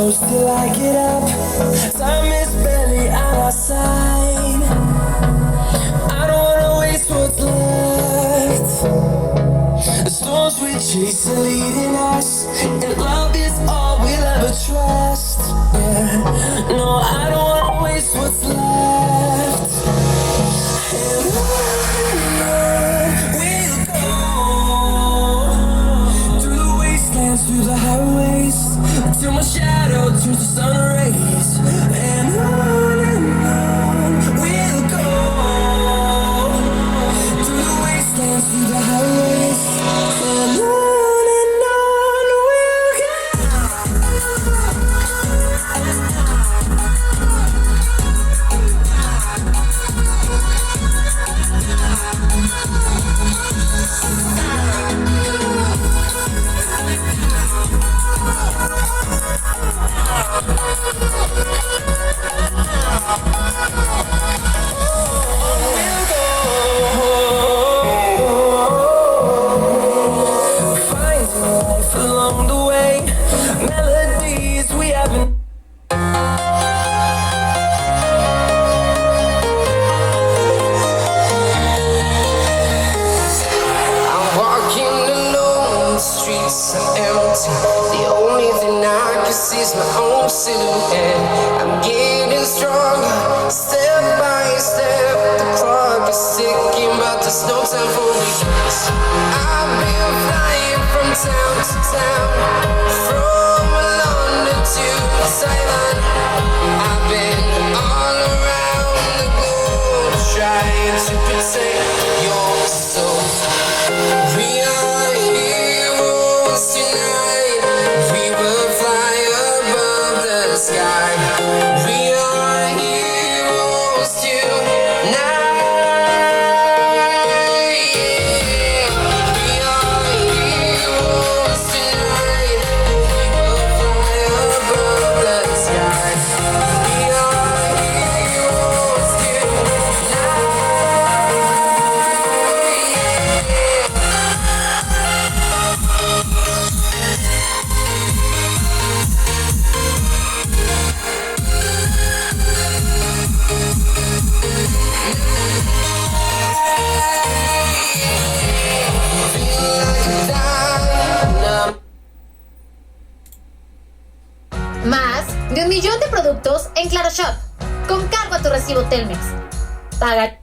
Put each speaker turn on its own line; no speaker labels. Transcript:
close till I get up. Time is barely on our side. I don't wanna waste what's left. The storms we chase are leading us, and love is all we'll ever trust. Yeah, no, I don't wanna waste what's left. And on we'll go, through the wastelands, through the highways, till my shadow turns to sun rays. And on we'll go, through the wastelands, through the highways, and on we'll go. Along the way, melodies we haven't. I'm walking alone, the streets are empty. The only thing I can see is my own silhouette. I'm getting stronger, step by step. The clock is ticking, but there's no time for me. I've been flying from town to town, from London to Thailand. I've been all around the globe, trying to protect your soul. We are heroes tonight. We will fly above the sky. We are heroes tonight.
Más de 1 millón de productos en Claro Shop. Con cargo a tu recibo Telmex. Paga